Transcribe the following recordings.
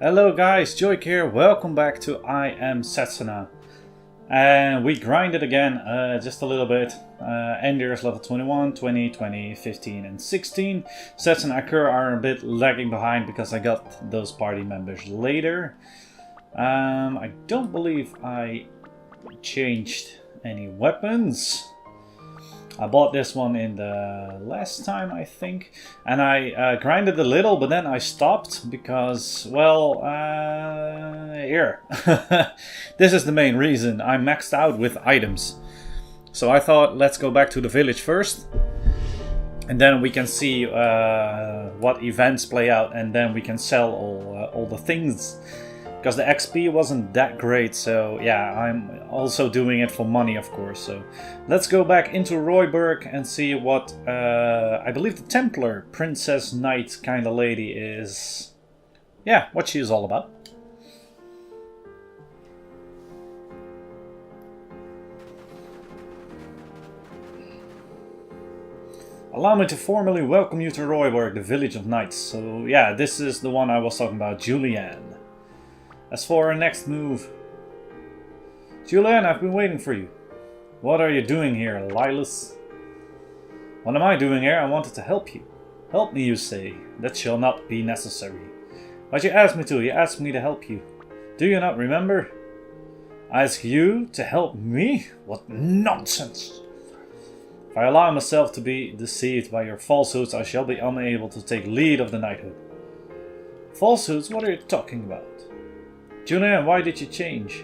Hello guys, Joik here, welcome back to I Am Setsuna. And we grinded again, just a little bit. Enders level 21, 20, 20, 15 and 16. Sets and Akura are a bit lagging behind because I got those party members later. I don't believe I changed any weapons. I bought this one in the last time, I think, and I grinded a little, but then I stopped because, well, here. This is the main reason. I'm maxed out with items. So I thought, let's go back to the village first, and then we can see what events play out, and then we can sell all the things. Because the XP wasn't that great, so yeah, I'm also doing it for money, of course. So let's go back into Royburg and see what I believe the Templar Princess Knight kind of lady is. Yeah, what she is all about. Allow me to formally welcome you to Royburg, the village of knights. So yeah, this is the one I was talking about, Julianne. As for our next move... Julianne, I've been waiting for you. What are you doing here, Lilas? What am I doing here? I wanted to help you. Help me, you say. That shall not be necessary. But you asked me to. You asked me to help you. Do you not remember? I ask you to help me? What nonsense! If I allow myself to be deceived by your falsehoods, I shall be unable to take lead of the knighthood. Falsehoods? What are you talking about? Julianne, why did you change?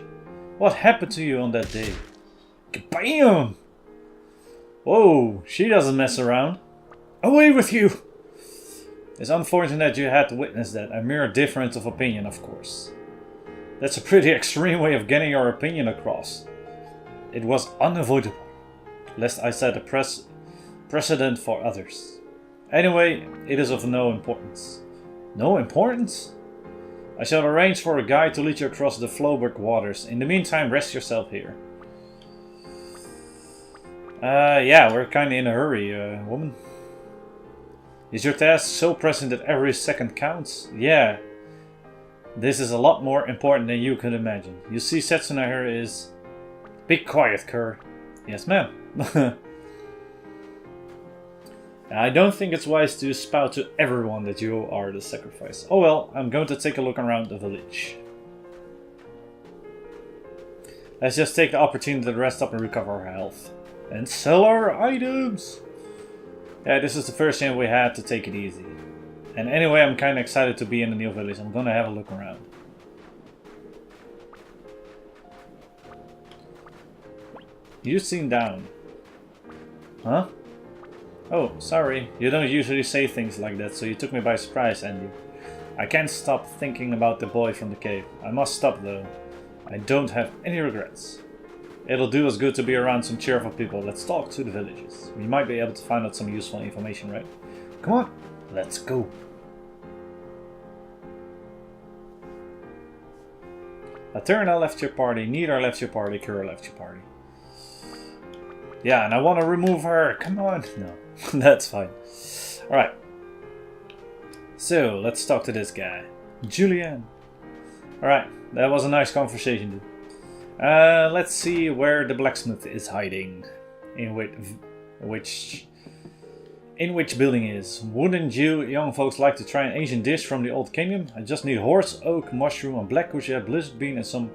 What happened to you on that day? Kabam! Whoa, she doesn't mess around. Away with you! It's unfortunate you had to witness that. A mere difference of opinion, of course. That's a pretty extreme way of getting your opinion across. It was unavoidable, lest I set a precedent for others. Anyway, it is of no importance. No importance? I shall arrange for a guide to lead you across the Floberg waters. In the meantime, rest yourself here. Yeah, we're kinda in a hurry, woman. Is your task so pressing that every second counts? Yeah. This is a lot more important than you could imagine. You see, Setsuna here is... Be quiet, Kerr. Yes, ma'am. I don't think it's wise to spout to everyone that you are the sacrifice. Oh well, I'm going to take a look around the village. Let's just take the opportunity to rest up and recover our health. And sell our items! Yeah, this is the first time we had to take it easy. And anyway, I'm kinda excited to be in the new village. I'm gonna have a look around. You seem down. Huh? Oh, sorry. You don't usually say things like that, so you took me by surprise, Andy. I can't stop thinking about the boy from the cave. I must stop, though. I don't have any regrets. It'll do us good to be around some cheerful people. Let's talk to the villagers. We might be able to find out some useful information, right? Come on, let's go. Laterna left your party, Nidar left your party, Kura left your party. Yeah, and I want to remove her. Come on. No, that's fine. Alright. So, let's talk to this guy. Julianne. Alright, that was a nice conversation, dude. Let's see where the blacksmith is hiding. In which building is. Wouldn't you young folks like to try an Asian dish from the old kingdom? I just need horse, oak, mushroom, and black courgette, blizzard bean, and some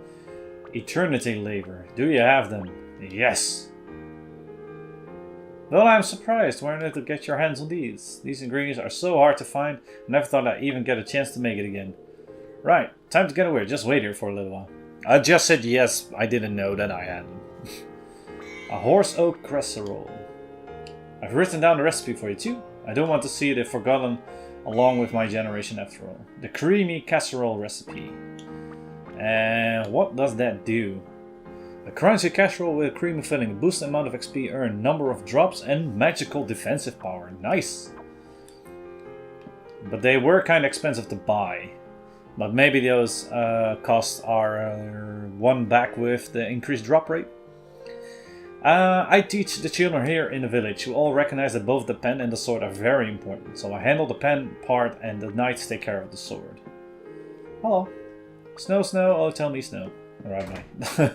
eternity labor. Do you have them? Yes. Well, I'm surprised. Why not to get your hands on these? These ingredients are so hard to find. I never thought I'd even get a chance to make it again. Right, time to get away. Just wait here for a little while. I just said yes. I didn't know that I had them. A horse oak casserole. I've written down the recipe for you too. I don't want to see it forgotten along with my generation after all. The creamy casserole recipe. And what does that do? A crunchy casserole with a creamy filling, boost the amount of XP earned, number of drops, and magical defensive power. Nice! But they were kind of expensive to buy. But maybe those costs are won back with the increased drop rate. I teach the children here in the village who all recognize that both the pen and the sword are very important. So I handle the pen part and the knights take care of the sword. Hello. Snow, snow, oh tell me snow. Alright, mate.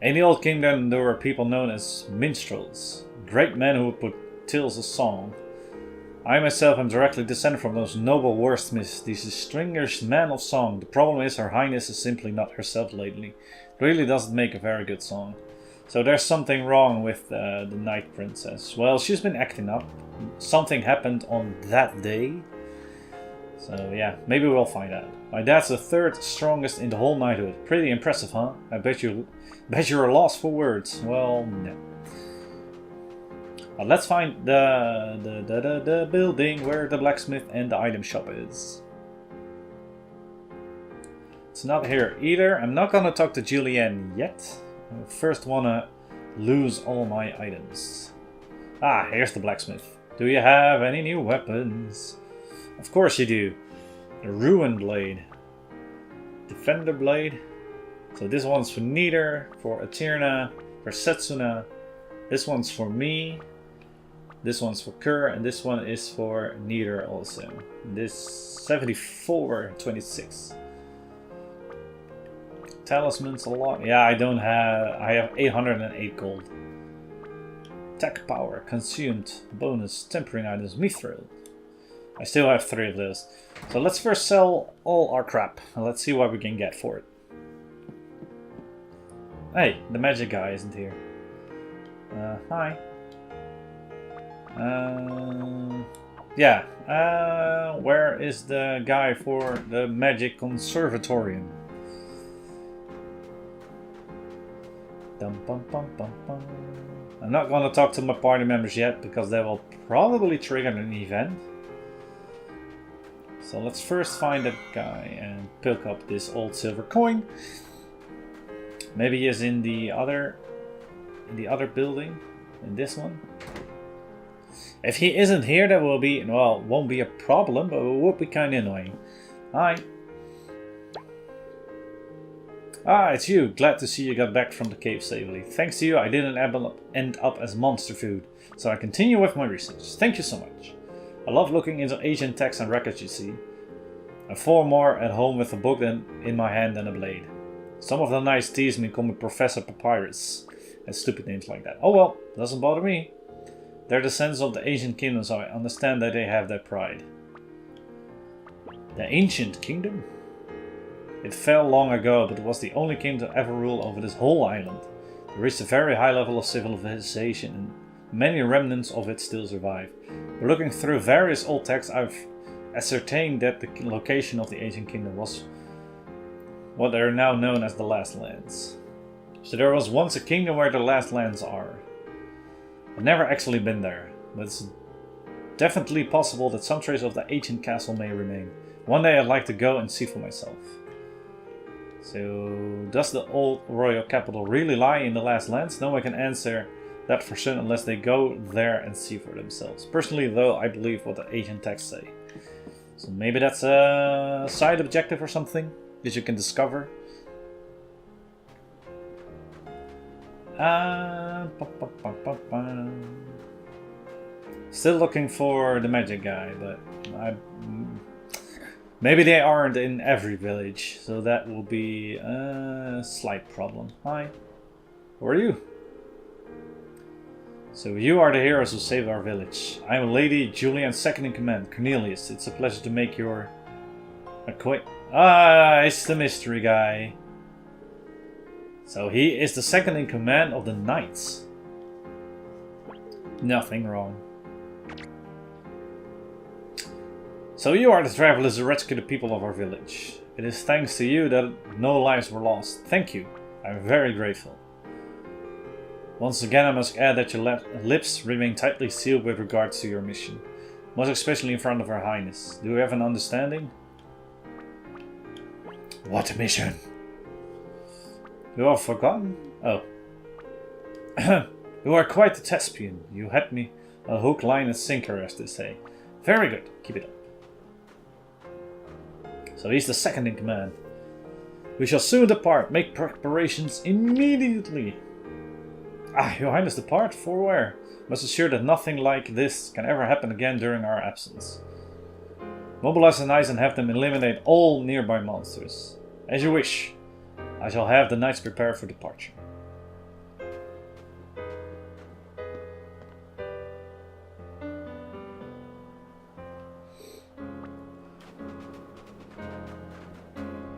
In the old kingdom there were people known as minstrels. Great men who would put tales of song. I myself am directly descended from those noble wordsmiths, these distinguished men of song. The problem is her highness is simply not herself lately. It really doesn't make a very good song. So there's something wrong with the Night Princess. Well, she's been acting up. Something happened on that day. So yeah, maybe we'll find out. My dad's the third strongest in the whole knighthood. Pretty impressive, huh? I bet you're lost for words. Well, no. But let's find the building where the blacksmith and the item shop is. It's not here either. I'm not gonna talk to Julianne yet. I first wanna lose all my items. Ah, here's the blacksmith. Do you have any new weapons? Of course you do. The Ruin Blade. Defender Blade. So this one's for Neither, for Atirna, for Setsuna. This one's for me. This one's for Kerr, and this one is for Neither also. This 74.26. Talismans a lot. Yeah, I have 808 gold. Attack power, consumed, bonus, tempering items, mithril. I still have 3 of those. So let's first sell all our crap and let's see what we can get for it. Hey, the magic guy isn't here. Hi. Where is the guy for the magic conservatorium? Dum, bum, bum, bum, bum. I'm not gonna talk to my party members yet because they will probably trigger an event. So let's first find that guy and pick up this old silver coin. Maybe he is in the other building, in this one. If he isn't here, that will be, well, won't be a problem, but it would be kind of annoying. Hi. Ah, it's you. Glad to see you got back from the cave safely. Thanks to you, I didn't end up as monster food, so I continue with my research. Thank you so much. I love looking into ancient texts and records, you see. I'm far more at home with a book in my hand than a blade. Some of the knights tease me, call me Professor Papyrus, and stupid names like that. Oh well, doesn't bother me. They're descendants of the ancient kingdom, so I understand that they have their pride. The ancient kingdom? It fell long ago, but it was the only kingdom to ever rule over this whole island. It reached a very high level of civilization, and many remnants of it still survive. But looking through various old texts, I've ascertained that the location of the ancient kingdom was what are now known as the Last Lands. So there was once a kingdom where the Last Lands are. I've never actually been there, but it's definitely possible that some trace of the ancient castle may remain. One day I'd like to go and see for myself. So, does the old royal capital really lie in the Last Lands? No one can answer that for certain unless they go there and see for themselves. Personally, though, I believe what the ancient texts say. So maybe that's a side objective or something that you can discover. Still looking for the magic guy, but maybe they aren't in every village, so that will be a slight problem. Hi, who are you? So you are the heroes who saved our village. I am Lady Julianne's second in command, Cornelius. It's a pleasure to make your acquaintance. Ah, it's the mystery guy. So he is the second in command of the knights. Nothing wrong. So you are the travelers who rescued the people of our village. It is thanks to you that no lives were lost. Thank you. I am very grateful. Once again, I must add that your lips remain tightly sealed with regards to your mission. Most especially in front of Her Highness. Do you have an understanding? What mission? You have forgotten? Oh. You are quite the thespian. You had me a hook, line and sinker, as they say. Very good. Keep it up. So he's the second in command. We shall soon depart. Make preparations immediately. Ah, your highness depart? For where? Must assure that nothing like this can ever happen again during our absence. Mobilize the knights and have them eliminate all nearby monsters. As you wish. I shall have the knights prepare for departure.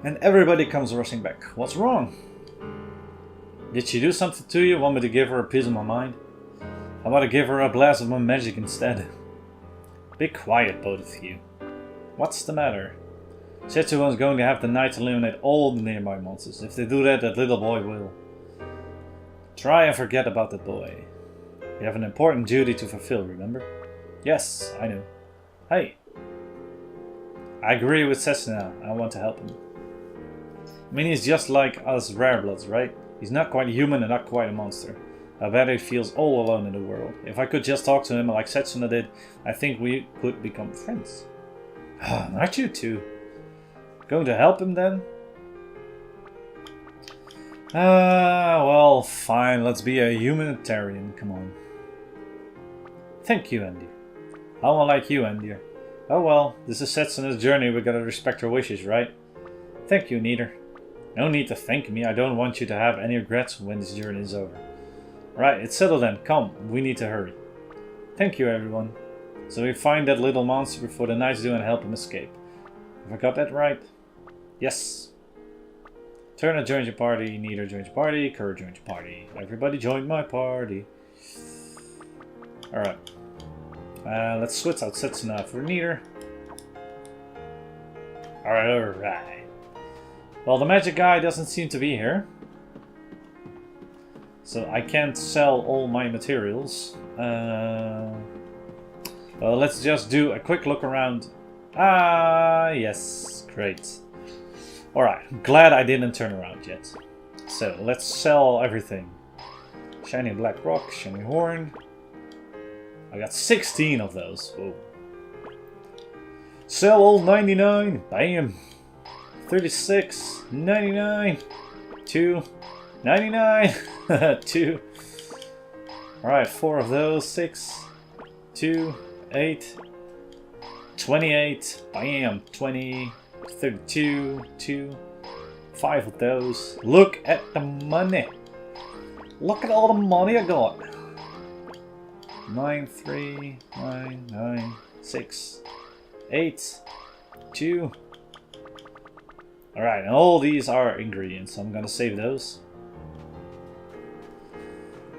And everybody comes rushing back. What's wrong? Did she do something to you? Want me to give her a piece of my mind? How about I give her a blast of my magic instead? Be quiet, both of you. What's the matter? Setsuna is going to have the knights eliminate all the nearby monsters. If they do that, that little boy will. Try and forget about that boy. You have an important duty to fulfill, remember? Yes, I know. Hey. I agree with Setsuna. I want to help him. I mean, he's just like us rarebloods, right? He's not quite human and not quite a monster. I bet he feels all alone in the world. If I could just talk to him like Setsuna did, I think we could become friends. Aren't you two? Going to help him then? Well, fine. Let's be a humanitarian. Come on. Thank you, Andy. I won't like you, Andy. Oh well, this is Setsuna's journey. We gotta respect her wishes, right? Thank you, Neater. No need to thank me. I don't want you to have any regrets when this journey is over. Right, it's settled then. Come, we need to hurry. Thank you, everyone. So we find that little monster before the knights do and help him escape. Have I got that right? Yes. Turner joins your party, Neater joins your party, Kerr joins your party. Everybody join my party. Alright. Let's switch out Setsuna for Neater. Alright. Well, the magic guy doesn't seem to be here. So I can't sell all my materials. Well, let's just do a quick look around. Ah, yes. Great. Alright, glad I didn't turn around yet. So, let's sell everything. Shiny black rock, shiny horn. I got 16 of those. Whoa. Sell all 99. Bam. 36. 99. 2. 99. 2. Alright, 4 of those. 6. 2. 8. 28. Bam. 20. 32. 2. 5 of those. Look at the money. Look at all the money I got. 9, 3, 9, 9, 6, 8, 2. Alright, and all these are ingredients, so I'm gonna save those.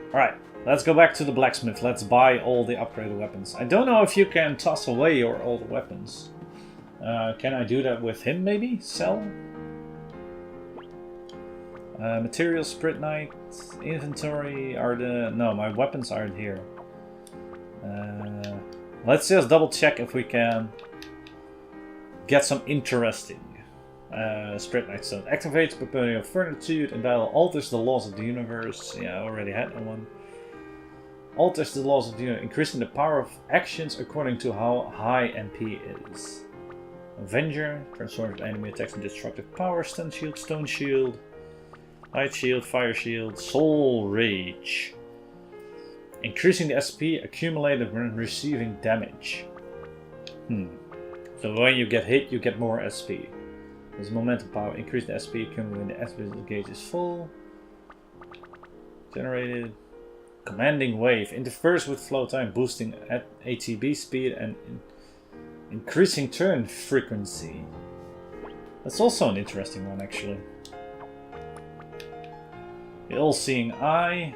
Alright, let's go back to the blacksmith. Let's buy all the upgraded weapons. I don't know if you can toss away your old weapons. Can I do that with him, maybe? Sell? Materials, Sprite Knight, inventory are the... No, my weapons aren't here. Let's just double check if we can get some interesting. Sprite Knight Stone activates Perpetual Fortitude and battle alters the laws of the universe. Yeah, I already had that one. Alters the laws of the universe, increasing the power of actions according to how high MP is. Avenger transforms enemy attacks into destructive power. Stun shield, stone shield, light shield, fire shield, soul rage. Increasing the SP accumulated when receiving damage. So when you get hit, you get more SP. There's momentum power. Increase the SP accumulated when the SP gauge is full. Generated. Commanding wave. Interferes with flow time, boosting at ATB speed and increasing turn frequency. That's also an interesting one, actually. The all-seeing eye.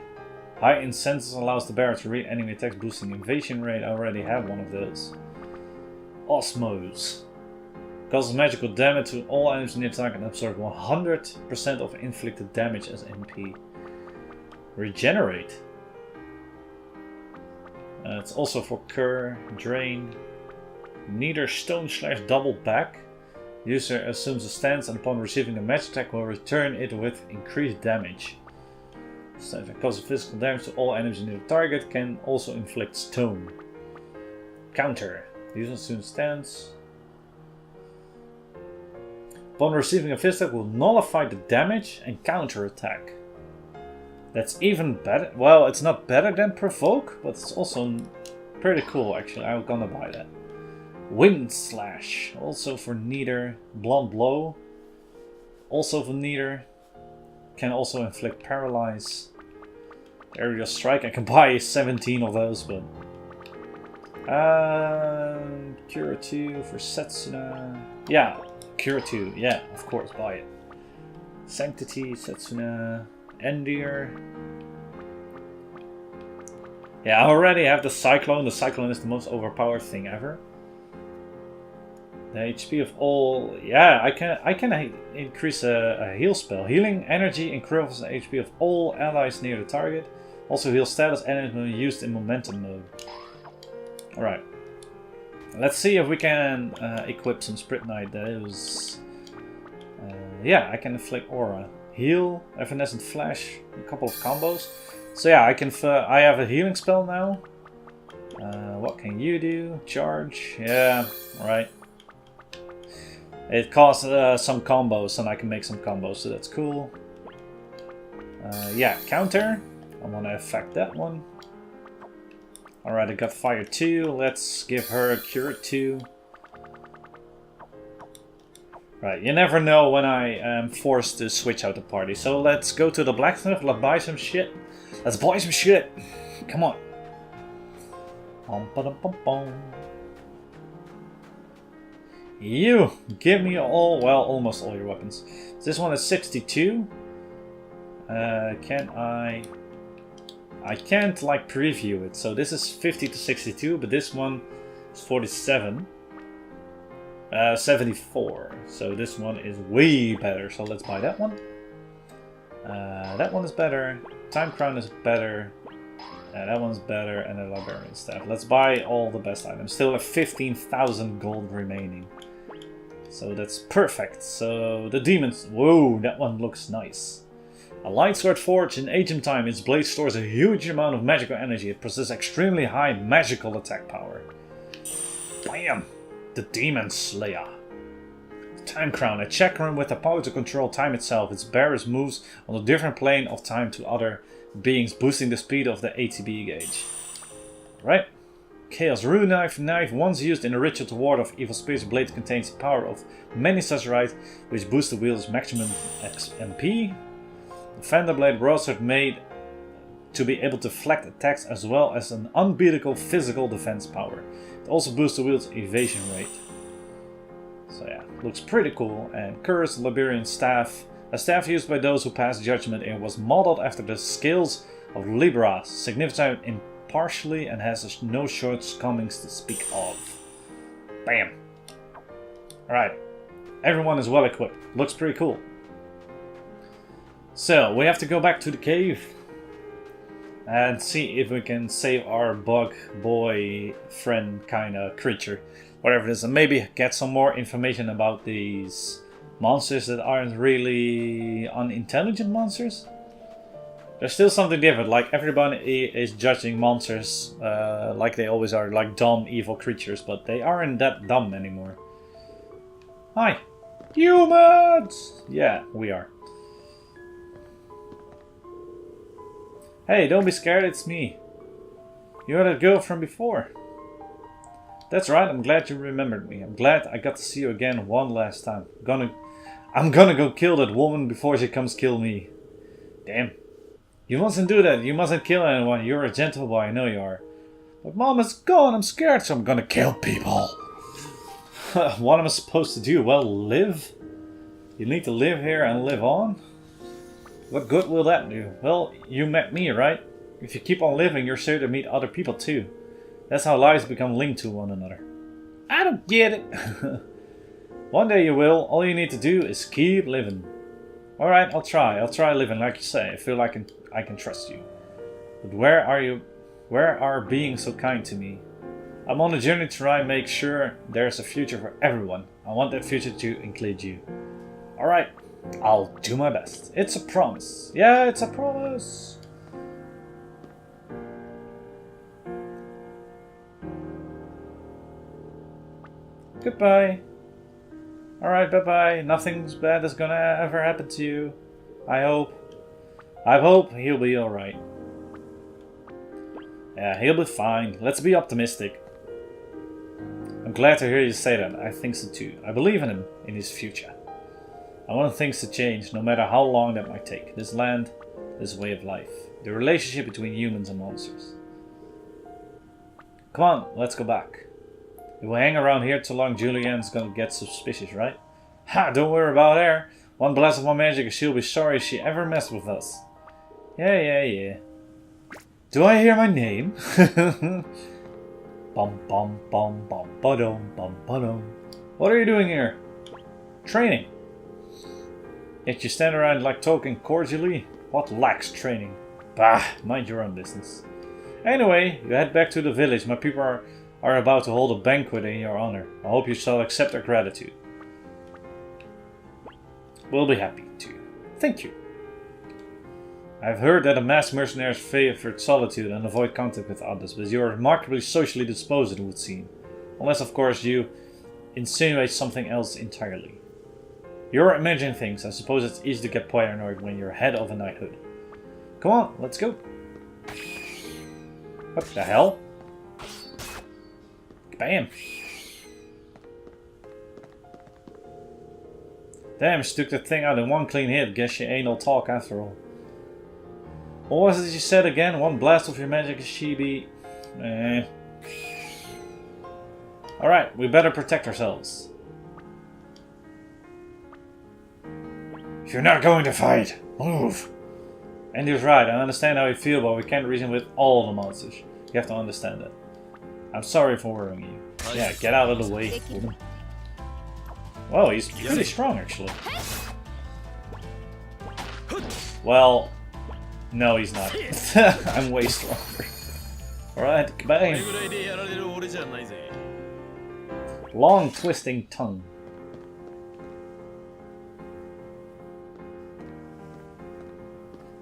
Heightened senses allows the bearer to read enemy attacks, boosting invasion rate. I already have one of those. Osmose. Causes magical damage to all enemies near target and absorb 100% of inflicted damage as MP. Regenerate. It's also for Kerr. Drain. Neither stone / double back. User assumes a stance and upon receiving a magic attack will return it with increased damage. If it causes physical damage to all enemies near the target, can also inflict stone. Counter. User assumes stance. Upon receiving a fist attack will nullify the damage and counter attack. That's even better. Well, it's not better than Provoke, but it's also pretty cool actually. I'm gonna buy that. Wind Slash, also for neither. Blunt Blow, also for neither. Can also inflict Paralyze. Aerial Strike, I can buy 17 of those, but... Cure 2 for Setsuna. Yeah, Cure 2, yeah, of course, buy it. Sanctity, Setsuna, Endir. Yeah, I already have the Cyclone. The Cyclone is the most overpowered thing ever. The HP of all... Yeah, I can increase a heal spell. Healing energy increases the HP of all allies near the target. Also heal status enemies when used in momentum mode. Alright. Let's see if we can equip some Sprite Knight. Those... yeah, I can inflict aura. Heal, Evanescent Flash, a couple of combos. So yeah, I have a healing spell now. What can you do? Charge, yeah, alright. It costs some combos and I can make some combos, so that's cool. Yeah, counter. I want to affect that one. Alright, I got Fire 2. Let's give her Cure 2. Right, you never know when I am forced to switch out the party. So let's go to the blacksmith, let's buy some shit. Let's buy some shit! Come on. You! Give me all, well, almost all your weapons. This one is 62. Can I can't like preview it. So this is 50 to 62, but this one is 47. 74. So this one is way better. So let's buy that one. That one is better. Time Crown is better. That one's better. And the Librarian Staff. Let's buy all the best items. Still have 15,000 gold remaining. So that's perfect. So the demons. Whoa, that one looks nice. A light sword forged in ancient time. Its blade stores a huge amount of magical energy. It possesses extremely high magical attack power. Bam! The Demon Slayer. Time Crown. A chakram with the power to control time itself. Its bearers moves on a different plane of time to other beings, boosting the speed of the ATB gauge. Right. Chaos Rune Knife. Once used in a ritual to ward off evil spirits, blade contains the power of many such rites, which boost the wield's maximum MP. The Fender Blade broadsword made to be able to deflect attacks as well as an unbeatable physical defense power. It also boosts the wield's evasion rate. So yeah, looks pretty cool. And Curse, Liberian Staff. A staff used by those who pass judgment and was modeled after the scales of Libra, significant impartially and has no shortcomings to speak of. Bam! Alright, everyone is well equipped. Looks pretty cool. So, we have to go back to the cave and see if we can save our bug boy friend kind of creature, whatever it is, and maybe get some more information about these monsters that aren't really unintelligent monsters. There's still something different, like everybody is judging monsters like they always are, like dumb evil creatures, but they aren't that dumb anymore. Hi! Humans! Yeah, we are. Hey, don't be scared, it's me. You're that girl from before. That's right, I'm glad you remembered me. I'm glad I got to see you again one last time. I'm gonna go kill that woman before she comes kill me. Damn. You mustn't do that, you mustn't kill anyone. You're a gentle boy, I know you are. But Mom is gone, I'm scared, so I'm gonna kill people. What am I supposed to do? Well, live? You need to live here and live on? What good will that do? Well, you met me, right? If you keep on living, you're sure to meet other people too. That's how lives become linked to one another. I don't get it. One day you will. All you need to do is keep living. Alright, I'll try. I'll try living like you say. I feel like I can trust you. But where are you? Where are being so kind to me? I'm on a journey to try and make sure there's a future for everyone. I want that future to include you. Alright. I'll do my best. It's a promise. Yeah, it's a promise. Goodbye. Alright, bye-bye. Nothing's bad is gonna ever happen to you. I hope. I hope he'll be alright. Yeah, he'll be fine. Let's be optimistic. I'm glad to hear you say that. I think so too. I believe in him, in his future. I want things to change, no matter how long that might take. This land, this way of life. The relationship between humans and monsters. Come on, let's go back. If we hang around here too long, Julianne's gonna get suspicious, right? Ha, don't worry about her. One blast of my magic and she'll be sorry she ever messed with us. Yeah. Do I hear my name? Bum bum bum bum ba-dum bum ba-dum. What are you doing here? Training. Yet you stand around like talking cordially? What lacks training? Bah, mind your own business. Anyway, you head back to the village. My people are about to hold a banquet in your honor. I hope you shall accept our gratitude. We'll be happy to. Thank you. I've heard that the masked mercenaries favored solitude and avoid contact with others, but you're remarkably socially disposed, it would seem. Unless, of course, you insinuate something else entirely. You're imagining things. I suppose it's easy to get paranoid when you're head of a knighthood. Come on, let's go. What the hell? Bam! Damn, she took that thing out in one clean hit. Guess she ain't all talk after all. What was it you said again? One blast of your magic and she be... Alright, we better protect ourselves. If you're not going to fight, move! Andy's right, I understand how you feel, but we can't reason with all the monsters. You have to understand that. I'm sorry for worrying you. Yeah, get out of the way, woman. Whoa, he's pretty strong, actually. Well, no, he's not. I'm way stronger. Alright, goodbye. Long, twisting tongue.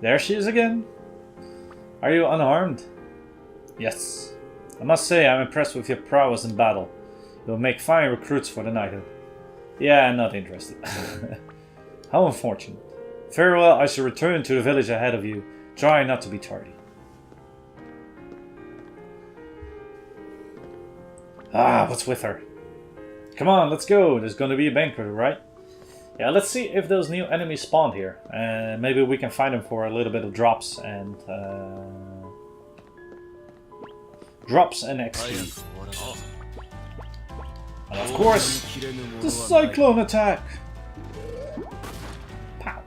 There she is again. Are you unharmed? Yes. I must say, I'm impressed with your prowess in battle. You'll make fine recruits for the knighthood. Yeah, I'm not interested. How unfortunate. Very well, I shall return to the village ahead of you. Try not to be tardy. Ah, what's with her? Come on, let's go. There's gonna be a banquet, right? Yeah, let's see if those new enemies spawned here. And maybe we can find them for a little bit of drops and XP. And of course, the cyclone attack! Pow!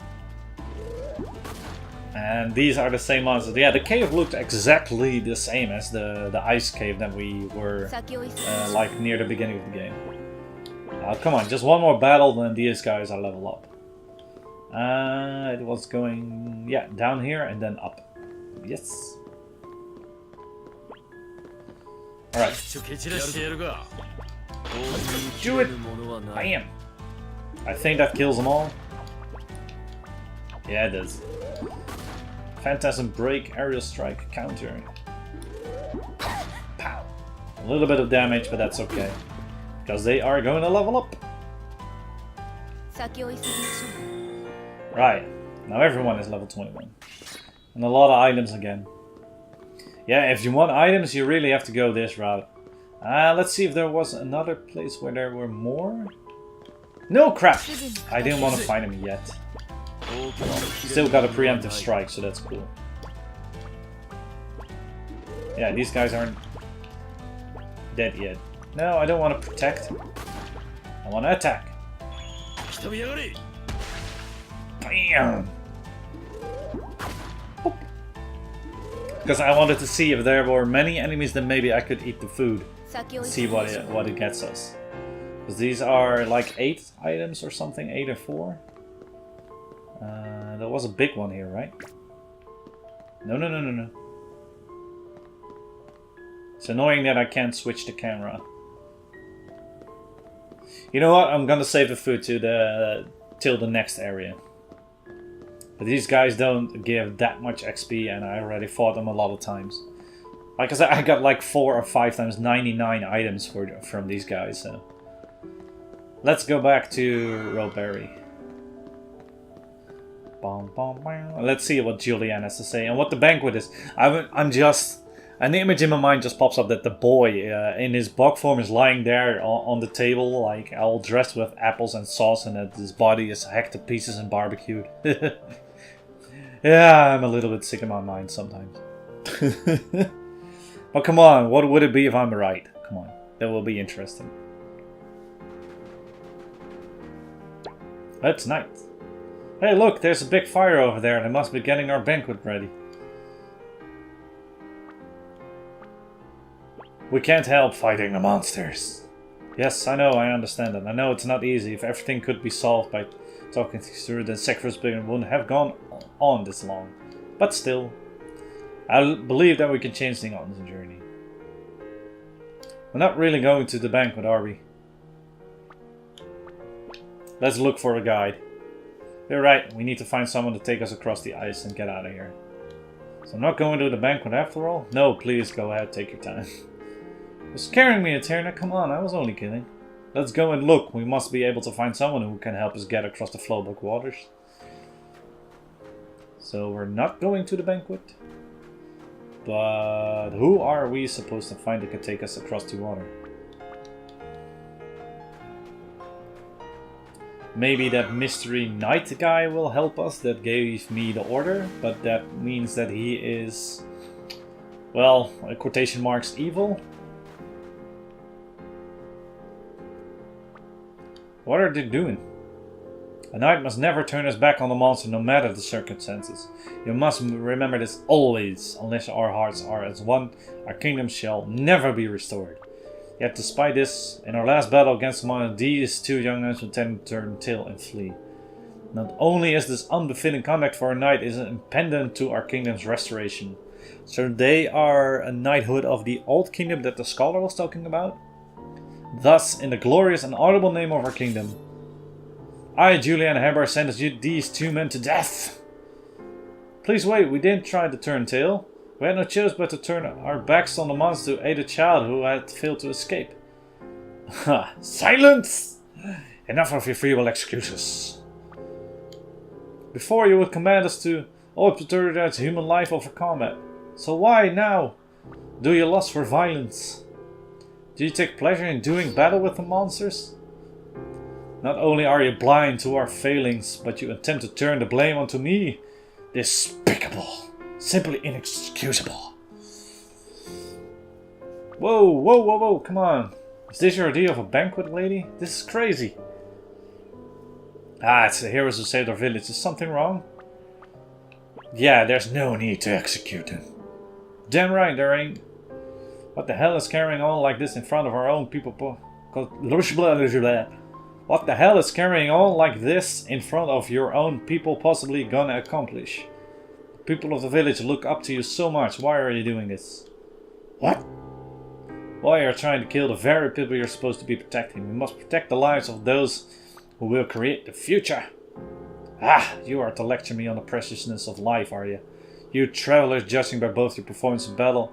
And these are the same monsters. Yeah, the cave looked exactly the same as the ice cave that we were like near the beginning of the game. Come on, just one more battle, then these guys are level up. It was going, yeah, down here and then up. Yes. Alright. Do it! Bam! I think that kills them all. Yeah, it does. Phantasm break, aerial strike, counter. Pow! A little bit of damage, but that's okay. Because they are going to level up. Right. Now everyone is level 21. And a lot of items again. Yeah, if you want items, you really have to go this route. Let's see if there was another place where there were more. No, crap! I didn't want to find him yet. Still got a preemptive strike, so that's cool. Yeah, these guys aren't dead yet. No, I don't want to protect. I want to attack. Bam! Because I wanted to see if there were many enemies, then maybe I could eat the food. See what it gets us. Because these are like 8 items or something, 8 or 4. There was a big one here, right? No. It's annoying that I can't switch the camera. You know what? I'm gonna save the food to till the next area. But these guys don't give that much XP, and I already fought them a lot of times. Like I said, I got like 4 or 5 times 99 items from these guys. So let's go back to Roberry. Let's see what Julianne has to say and what the banquet is. I'm just... An image in my mind just pops up that the boy in his bog form is lying there on the table, like all dressed with apples and sauce, and that his body is hacked to pieces and barbecued. Yeah, I'm a little bit sick in my mind sometimes. But come on, what would it be if I'm right? Come on, that will be interesting. That's night. Hey look, there's a big fire over there. They must be getting our banquet ready. We can't help fighting the monsters. Yes, I know, I understand that. I know it's not easy. If everything could be solved by talking things through, then sacrifice wouldn't have gone on this long. But still, I believe that we can change things on this journey. We're not really going to the banquet, are we? Let's look for a guide. You're right, we need to find someone to take us across the ice and get out of here. So I'm not going to the banquet after all? No, please go ahead, take your time. You're scaring me, Eterna. Come on, I was only kidding. Let's go and look. We must be able to find someone who can help us get across the flowback waters. So we're not going to the banquet. But who are we supposed to find that can take us across the water? Maybe that mystery knight guy will help us that gave me the order. But that means that he is, well, quotation marks, evil. What are they doing? A knight must never turn his back on the monster no matter the circumstances. You must remember this always. Unless our hearts are as one, our kingdom shall never be restored. Yet despite this, in our last battle against one of these two young men intend to turn tail and flee. Not only is this unbefitting conduct for a knight, it is impediment to our kingdom's restoration. So they are a knighthood of the old kingdom that the scholar was talking about? Thus, in the glorious and honorable name of our kingdom, I, Julianne Heber, sentence you these two men to death. Please wait, we didn't try to turn tail. We had no choice but to turn our backs on the monster to aid a child who had failed to escape. Ha! Silence! Enough of your feeble excuses. Before you would command us to always prioritize human life over combat. So why now do you lust for violence? Do you take pleasure in doing battle with the monsters? Not only are you blind to our failings, but you intend to turn the blame onto me. Despicable. Simply inexcusable. Whoa, whoa, whoa, whoa, come on. Is this your idea of a banquet, lady? This is crazy. Ah, it's the heroes who saved our village. Is something wrong? Yeah, there's no need to execute them. Damn right, there ain't. What the hell is carrying on like this in front of our own people? What the hell is carrying on like this in front of your own people possibly gonna accomplish? The people of the village look up to you so much. Why are you doing this? What? Why are you trying to kill the very people you're supposed to be protecting? We must protect the lives of those who will create the future. Ah, you are to lecture me on the preciousness of life, are you? You travelers, judging by both your performance in battle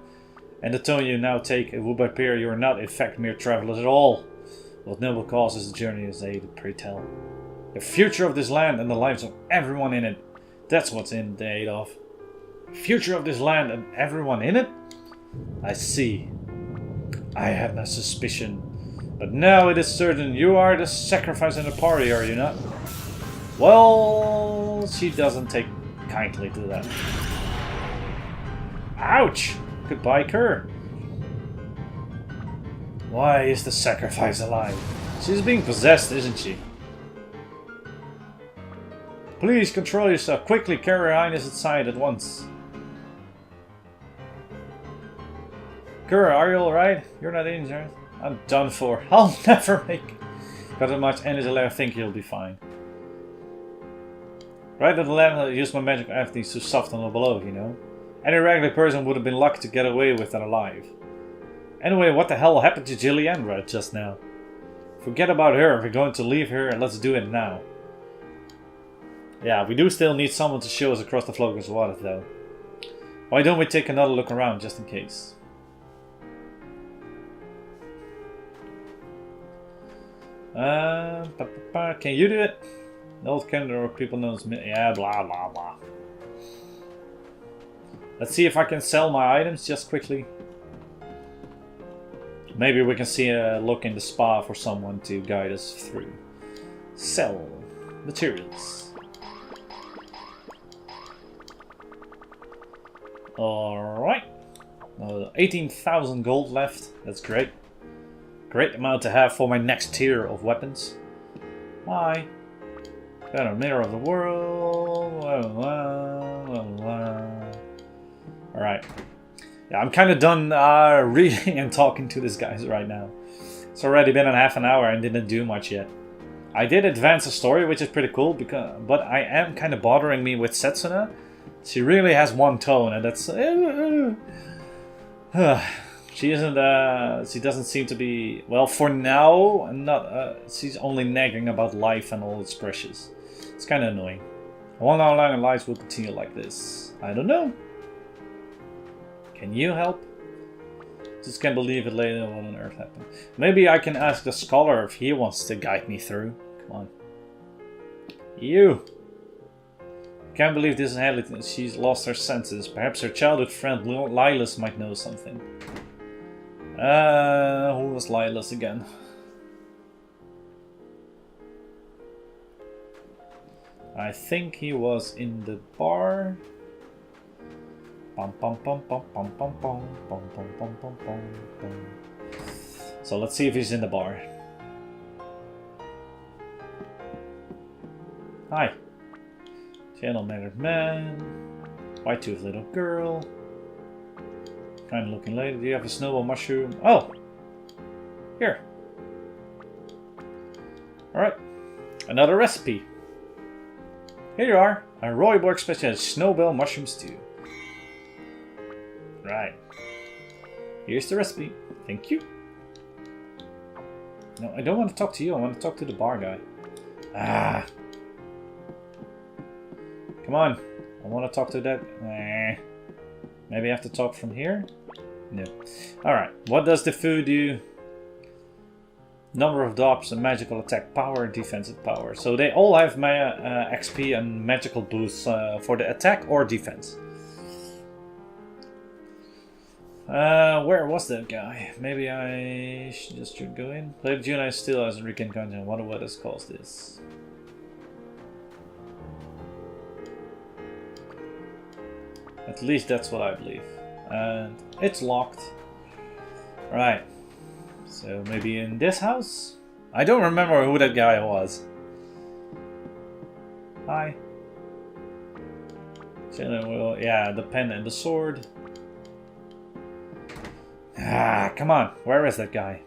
and the tone you now take, it would appear you are not in fact mere travelers at all. What noble cause is the journey is aided, pray tell. The future of this land and the lives of everyone in it. That's what's in the aid of. The future of this land and everyone in it? I see. I had no suspicion. But now it is certain you are the sacrifice in the party, are you not? Well, she doesn't take kindly to that. Ouch! Goodbye, Kerr. Why is the sacrifice alive? She's being possessed, isn't she? Please control yourself. Quickly, carry her highness inside at once. Kerr, are you alright? You're not injured? I'm done for. I'll never make got as much energy left. I think you'll be fine. Right at the level, I used my magic abilities to soften the blow, you know. Any regular person would have been lucky to get away with that alive. Anyway, what the hell happened to Julianne just now? Forget about her. If we're going to leave her, let's do it now. Yeah, we do still need someone to show us across the flowback water, though. Why don't we take another look around, just in case? Can you do it? The old calendar of people knows me. Yeah, blah blah blah. Let's see if I can sell my items just quickly. Maybe we can see a look in the spa for someone to guide us through. Sell materials. Alright. 18,000 gold left. That's great. Great amount to have for my next tier of weapons. Hi. Got a mirror of the world. Alright. Yeah, I'm kind of done reading and talking to these guys right now. It's already been a half an hour and didn't do much yet. I did advance the story, which is pretty cool, but I am kind of bothering me with Setsuna. She really has one tone, and that's... she isn't, she doesn't seem to be... Well, for now, not. She's only nagging about life and all its precious. It's kind of annoying. I wonder how long our lives will continue like this. I don't know. Can you help? Just can't believe it later what on earth happened. Maybe I can ask the scholar if he wants to guide me through. Come on. You! Can't believe this is happening. She's lost her senses. Perhaps her childhood friend Lilas might know something. Who was Lilas again? I think he was in the bar. So let's see if he's in the bar. Hi. Channel-mannered man. White-toothed little girl. Kind-looking lady. Do you have a snowball mushroom? Oh! Here. Alright. Another recipe. Here you are. A Royborg special snowball mushroom stew. Right. Here's the recipe. Thank you. No, I don't want to talk to you. I want to talk to the bar guy. Ah. Come on. I want to talk to that. Maybe I have to talk from here? No. Alright. What does the food do? Number of drops and magical attack power and defensive power. So they all have XP and magical boosts for the attack or defense. Where was that guy? Maybe I should go in. Lady Juna still hasn't regained content. I wonder what has caused this. At least that's what I believe. And it's locked. Right. So maybe in this house? I don't remember who that guy was. Hi. So, yeah, the pen and the sword. Ah, come on. Where is that guy?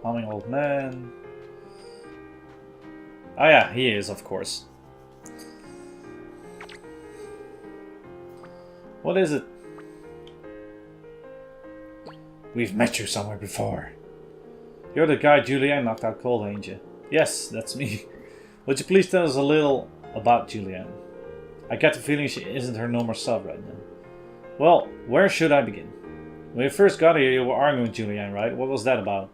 Humming old man. Oh yeah, he is, of course. What is it? We've met you somewhere before. You're the guy Julianne knocked out cold, ain't you? Yes, that's me. Would you please tell us a little about Julianne? I get the feeling she isn't her normal self right now. Well, where should I begin? When you first got here, you were arguing with Julianne, right? What was that about?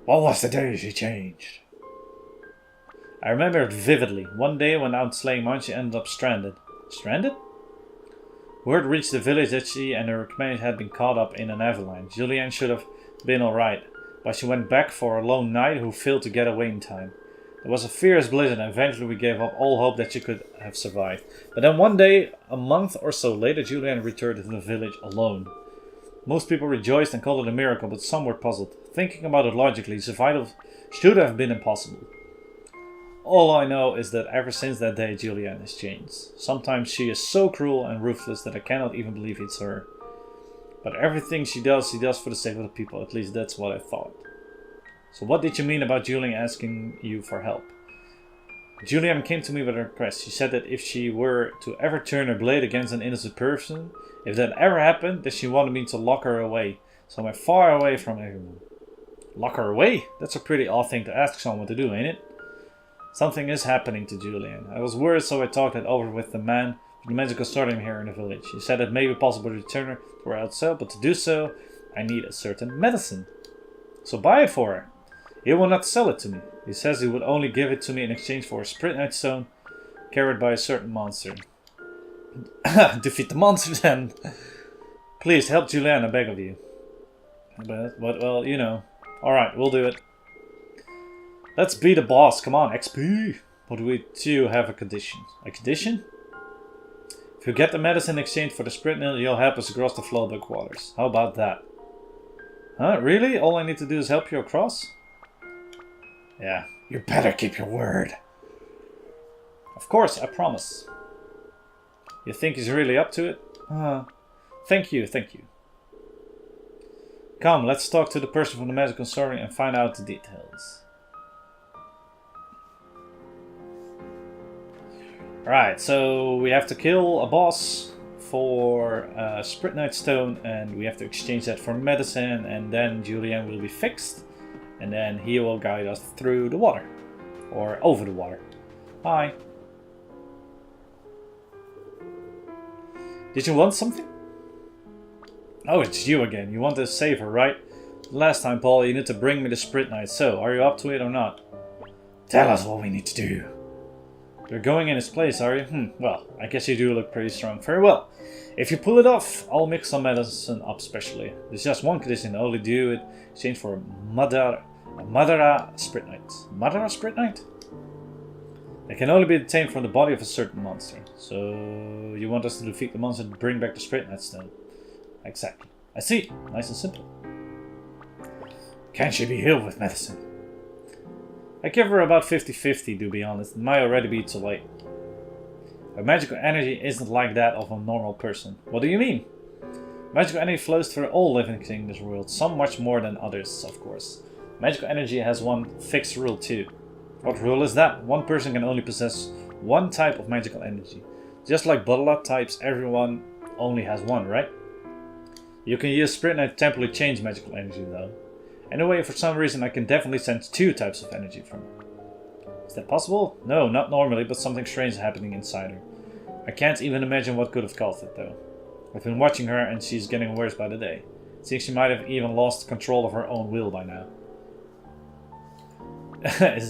What was the day she changed? I remember it vividly. One day when out slaying mines, she ended up stranded. Stranded? Word reached the village that she and her companions had been caught up in an avalanche. Julianne should have been alright, but she went back for a lone knight who failed to get away in time. There was a fierce blizzard and eventually we gave up all hope that she could have survived. But then one day, a month or so later, Julianne returned to the village alone. Most people rejoiced and called it a miracle, but some were puzzled. Thinking about it logically, survival should have been impossible. All I know is that ever since that day, Julianne has changed. Sometimes she is so cruel and ruthless that I cannot even believe it's her. But everything she does for the sake of the people. At least that's what I thought. So what did you mean about Julianne asking you for help? Julianne came to me with a request. She said that if she were to ever turn her blade against an innocent person, if that ever happened, that she wanted me to lock her away. Somewhere far away from everyone. Lock her away? That's a pretty odd thing to ask someone to do, ain't it? Something is happening to Julianne. I was worried, so I talked it over with the man from the magical sorting here in the village. He said it may be possible to return her to her old self, but to do so, I need a certain medicine. So buy it for her. He will not sell it to me. He says he would only give it to me in exchange for a Sprite Stone carried by a certain monster. Defeat the monster then. Please help Julianne, I beg of you. But well, you know. Alright, we'll do it. Let's beat the boss. Come on, XP. But we too have a condition. A condition? If you get the medicine in exchange for the Sprite, you'll help us across the Flowback waters. How about that? Huh? Really? All I need to do is help you across? Yeah. You better keep your word. Of course, I promise. You think he's really up to it? Thank you, thank you. Come, let's talk to the person from the magical story and find out the details. Right, so we have to kill a boss for a Sprite Stone, and we have to exchange that for medicine, and then Julian will be fixed, and then he will guide us through the water. Or over the water. Hi. Did you want something? Oh, it's you again. You want to save her, right? Last time, Paul, you need to bring me the Sprite Knight. So, are you up to it or not? Tell us what we need to do. You're going in his place, are you? Well, I guess you do look pretty strong. Very well. If you pull it off, I'll mix some medicine up specially. There's just one condition. Only do it in exchange for a Madara Sprite Knight. Madara Sprite Knight? They can only be obtained from the body of a certain monster. So, you want us to defeat the monster and bring back the Sprite Knight Stone? Exactly. I see. Nice and simple. Can she be healed with medicine? I give her about 50-50, to be honest. It might already be too late. Her magical energy isn't like that of a normal person. What do you mean? Magical energy flows through all living things in this world. Some much more than others, of course. Magical energy has one fixed rule too. What rule is that? One person can only possess one type of magical energy. Just like Butler types, everyone only has one, right? You can use Sprite Knight to temporarily change magical energy though. Anyway, for some reason I can definitely sense two types of energy from her. Is that possible? No, not normally, but something strange is happening inside her. I can't even imagine what could have caused it though. I've been watching her and she's getting worse by the day. It seems she might have even lost control of her own will by now.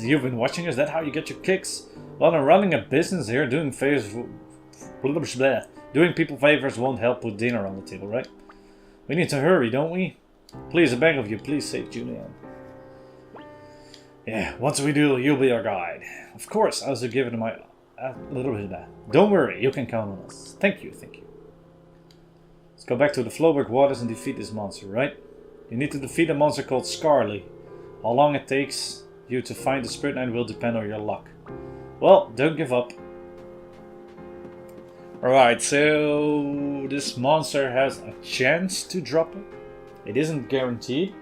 You've been watching? Is that how you get your kicks? Well, I'm running a business here, doing people favors won't help put dinner on the table, right? We need to hurry, don't we? Please, I beg of you, please save Julian. Yeah, once we do, you'll be our guide. Of course, I was given my little bit of that. Don't worry, you can count on us. Thank you, thank you. Let's go back to the Flowback waters and defeat this monster, right? You need to defeat a monster called Scarly. How long it takes you to find the Sprite Knight will depend on your luck. Well, don't give up. Alright, so this monster has a chance to drop it. It isn't guaranteed.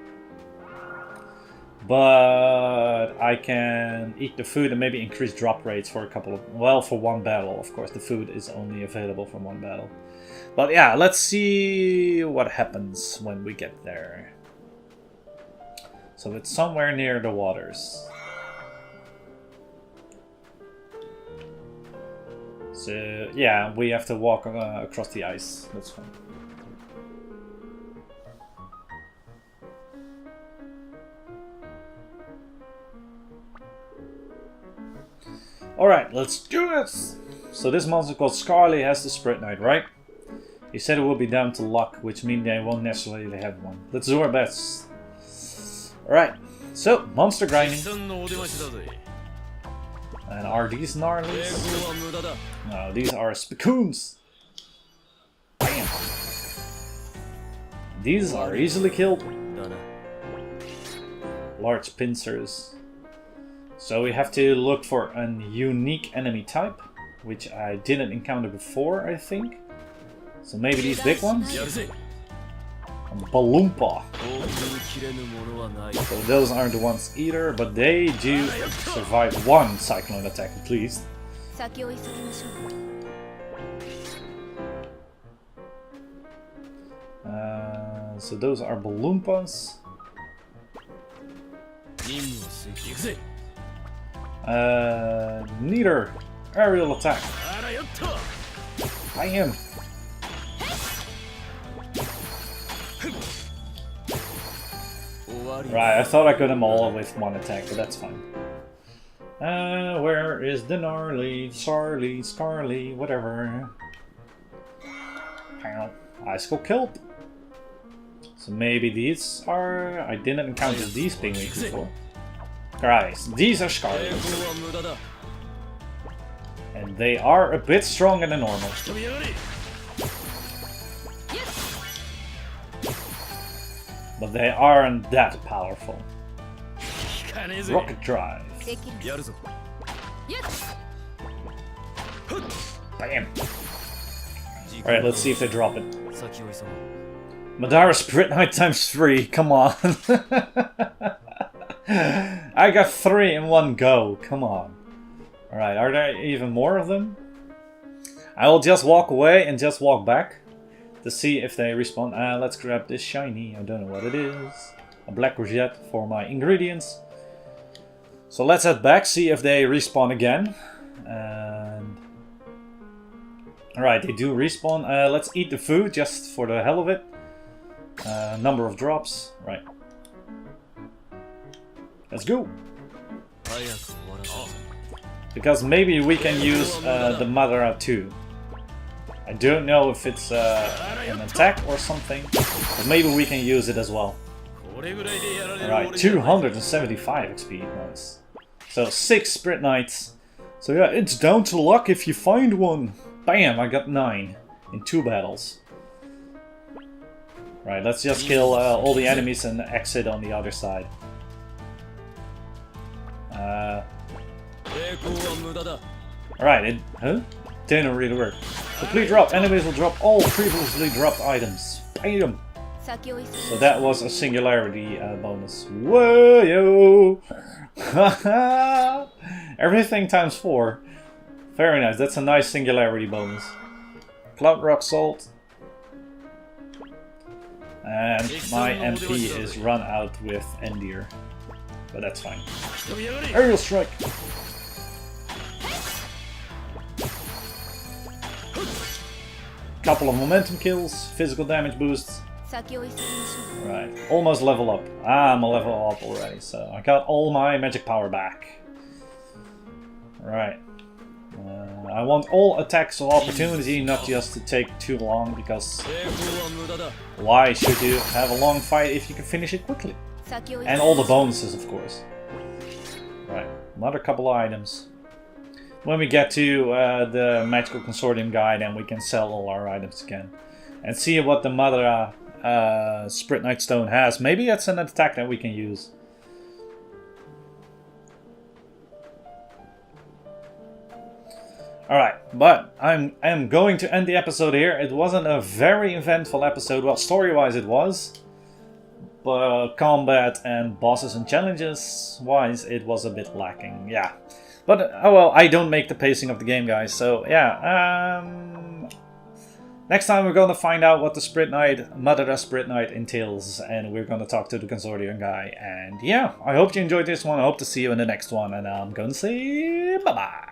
But I can eat the food and maybe increase drop rates for a couple of... Well, for one battle, of course. The food is only available for one battle. But yeah, let's see what happens when we get there. So it's somewhere near the waters. So yeah, we have to walk across the ice. That's fine. Alright, let's do this! So this monster called Scarly has the Sprite Knight, right? He said it will be down to luck, which means they won't necessarily have one. Let's do our best. Alright, so monster grinding. And are these gnarlies? No, these are spiccoons. Bam. These are easily killed. Large pincers. So we have to look for a unique enemy type, which I didn't encounter before, I think. So maybe these big ones? Balloompa. So those aren't the ones either, but they do survive one cyclone attack at least. So those are Balloompas. Neither aerial attack. I am. Right, I thought I got them all with one attack, but that's fine. Where is the gnarly, scarly, whatever? Hang on. Icicle kelp. So maybe these are... I didn't encounter these pygmies before. Right, these are scarlies. And they are a bit stronger than normal. But they aren't that powerful. Rocket drive. Bam. Alright, let's see if they drop it. Madara Spirit Knight times 3, come on. I got 3 in one go, come on. Alright, are there even more of them? I will just walk away and just walk back to see if they respawn. Let's grab this shiny, I don't know what it is. A black rosette for my ingredients. So let's head back, see if they respawn again. And... Alright, they do respawn. Let's eat the food just for the hell of it. Number of drops, right. Let's go! Because maybe we can use the Madara too. I don't know if it's an attack or something, but maybe we can use it as well. Alright, 275 XP, nice. So 6 Spirit Knights. So yeah, it's down to luck if you find one. Bam, I got 9 in 2 battles. Right, let's just kill all the enemies and exit on the other side. Alright, it didn't really work. Complete drop. Enemies will drop all previously dropped items. Bam! So that was a singularity bonus. Whoa, yo! Everything times 4. Very nice. That's a nice singularity bonus. Cloud Rock Salt. And my MP is run out with Endir. But that's fine. Aerial Strike! Couple of momentum kills, physical damage boosts. Right, almost level up. I'm a level up already, so I got all my magic power back. Right. I want all attacks of opportunity, not just to take too long, because why should you have a long fight if you can finish it quickly? And all the bonuses, of course. Right, another couple of items. When we get to the Magical Consortium guide, then we can sell all our items again. And see what the Madara Spirit Knight Stone has. Maybe it's an attack that we can use. Alright, but I'm going to end the episode here. It wasn't a very eventful episode. Well, story-wise it was. But combat and bosses and challenges-wise, it was a bit lacking. Yeah. But, oh well, I don't make the pacing of the game, guys. So, yeah. Next time we're going to find out what the Spirit Knight, Madara Spirit Knight entails. And we're going to talk to the Consortium guy. And yeah, I hope you enjoyed this one. I hope to see you in the next one. And I'm going to say bye-bye.